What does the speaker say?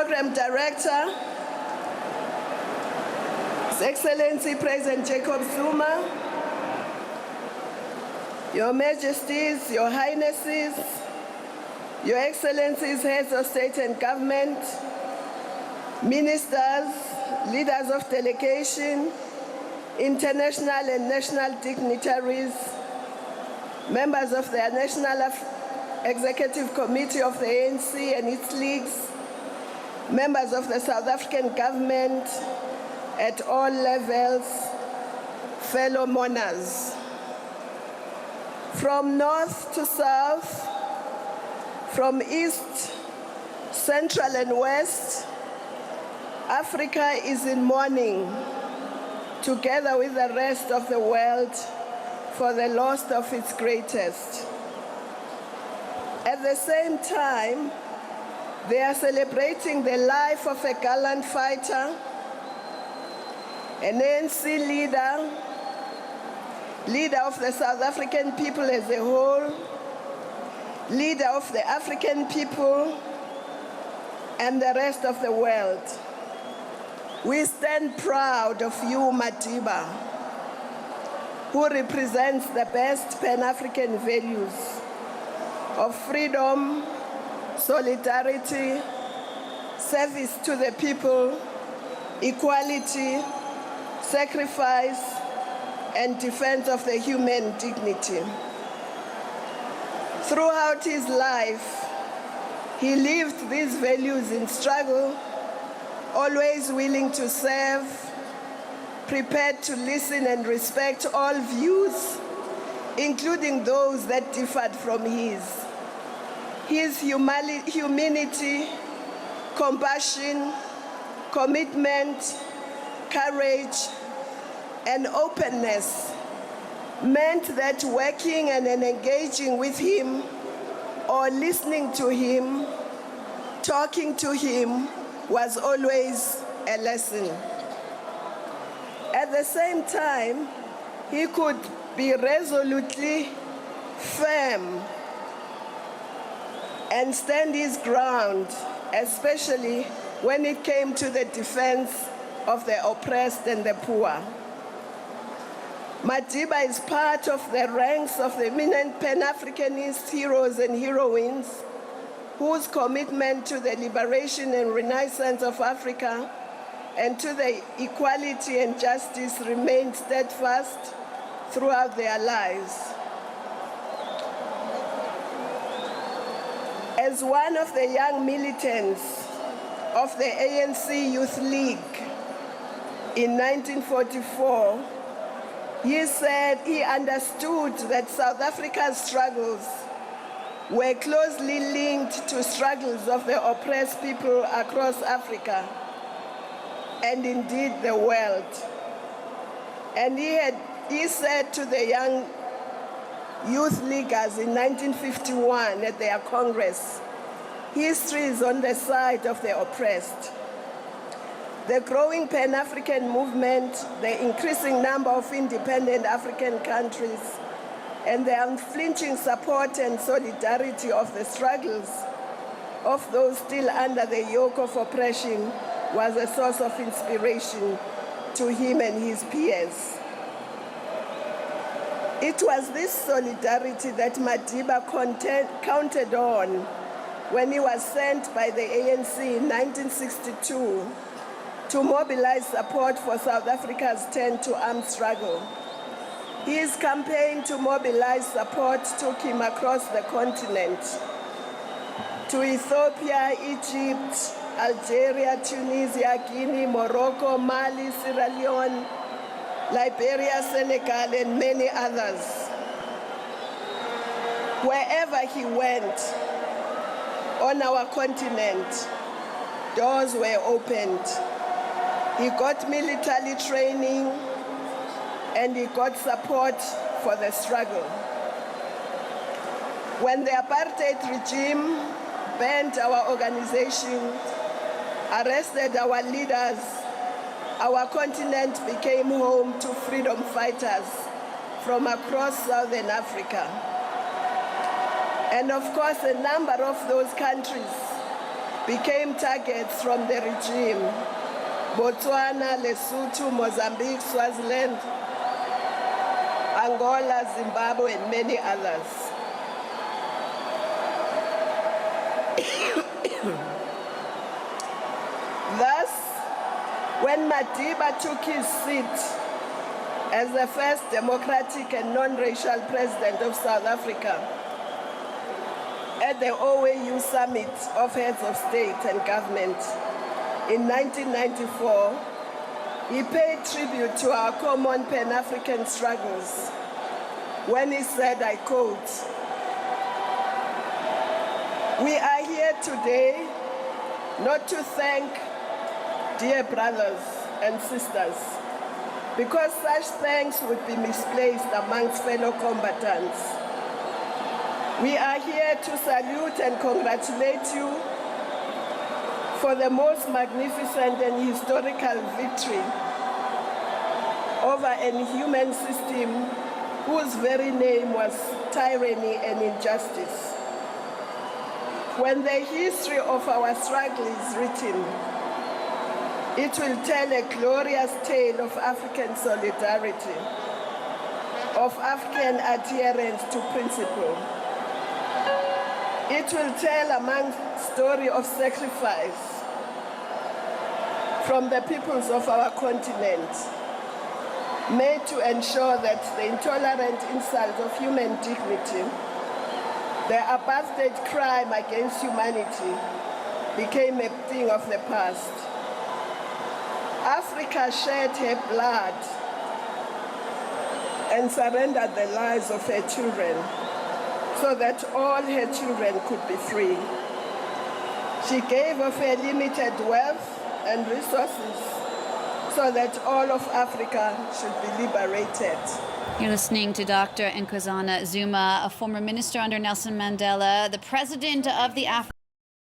Program Director, His Excellency President Jacob Zuma, Your Majesties, Your Highnesses, Your Excellencies, Heads of State and Government, Ministers, Leaders of Delegation, international and national dignitaries, members of the National Executive Committee of the ANC and its leagues, members of the South African government at all levels, fellow mourners. From north to south, from east, central and west, Africa is in mourning, together with the rest of the world, for the loss of its greatest. At the same time, they are celebrating the life of a gallant fighter, an ANC leader of the South African people as a whole, leader of the African people, and the rest of the world. We stand proud of you, Madiba, who represents the best Pan-African values of freedom, solidarity, service to the people, equality, sacrifice, and defense of the human dignity. Throughout his life, he lived these values in struggle, always willing to serve, prepared to listen and respect all views, including those that differed from his. His humanity, compassion, commitment, courage, and openness meant that working and engaging with him, or listening to him, talking to him, was always a lesson. At the same time, he could be resolutely firm and stand his ground, especially when it came to the defense of the oppressed and the poor. Madiba is part of the ranks of the eminent Pan-Africanist heroes and heroines whose commitment to the liberation and renaissance of Africa and to the equality and justice remained steadfast throughout their lives. As one of the young militants of the ANC Youth League in 1944, he said he understood that South Africa's struggles were closely linked to struggles of the oppressed people across Africa and indeed the world. And he said to the young youth leaguers in 1951 at their Congress, history is on the side of the oppressed. The growing Pan-African movement, the increasing number of independent African countries, and the unflinching support and solidarity of the struggles of those still under the yoke of oppression was a source of inspiration to him and his peers. It was this solidarity that Madiba counted on when he was sent by the ANC in 1962 to mobilize support for South Africa's turn to armed struggle. His campaign to mobilize support took him across the continent to Ethiopia, Egypt, Algeria, Tunisia, Guinea, Morocco, Mali, Sierra Leone, Liberia, Senegal, and many others. Wherever he went on our continent, doors were opened. He got military training and he got support for the struggle. When the apartheid regime banned our organization, arrested our leaders, our continent became home to freedom fighters from across Southern Africa. And of course, a number of those countries became targets from the regime. Botswana, Lesotho, Mozambique, Swaziland, Angola, Zimbabwe, and many others. Thus, when Madiba took his seat as the first democratic and non-racial president of South Africa at the OAU Summit of Heads of State and Government in 1994, he paid tribute to our common Pan-African struggles when he said, I quote, "We are here today not to thank dear brothers and sisters, because such thanks would be misplaced amongst fellow combatants. We are here to salute and congratulate you for the most magnificent and historical victory over an inhuman system whose very name was tyranny and injustice. When the history of our struggle is written, it will tell a glorious tale of African solidarity, of African adherence to principle. It will tell a story of sacrifice from the peoples of our continent, made to ensure that the intolerant insult of human dignity, the apartheid crime against humanity, became a thing of the past. Africa shed her blood and surrendered the lives of her children so that all her children could be free. She gave of her limited wealth and resources so that all of Africa should be liberated." You're listening to Dr. Nkosazana Dlamini-Zuma, a former minister under Nelson Mandela, the president of the